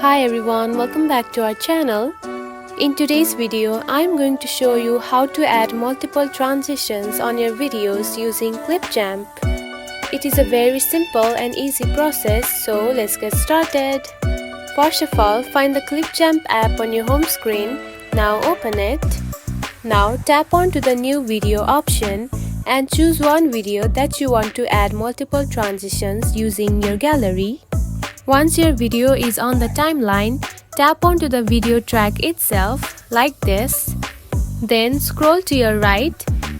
Hi everyone, welcome back to our channel. In today's video, I'm going to show you how to add multiple transitions on your videos using Clipchamp. It is a very simple and easy process, so let's get started. First of all, find the Clipchamp app on your home screen. Now open it. Now tap on to the new video option and choose one video that you want to add multiple transitions using your gallery. Once your video is on the timeline, tap onto the video track itself like this. Then scroll to your right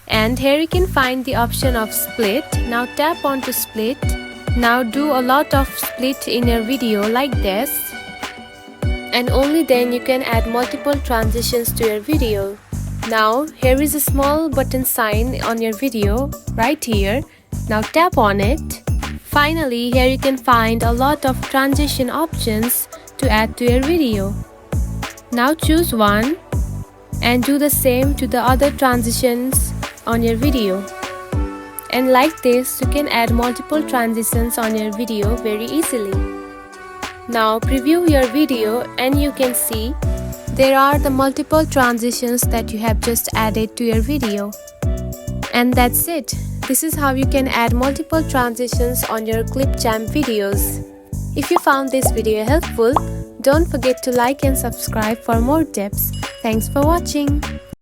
and here you can find the option of split. Now tap onto split. Now do a lot of split in your video like this. And only then you can add multiple transitions to your video. Now here is a small button sign on your video right here. Now tap on it. Finally, here you can find a lot of transition options to add to your video. Now choose one and do the same to the other transitions on your video. And like this, you can add multiple transitions on your video very easily. Now preview your video and you can see there are the multiple transitions that you have just added to your video. And that's it. This is how you can add multiple transitions on your Clipchamp videos. If you found this video helpful, don't forget to like and subscribe for more tips. Thanks for watching.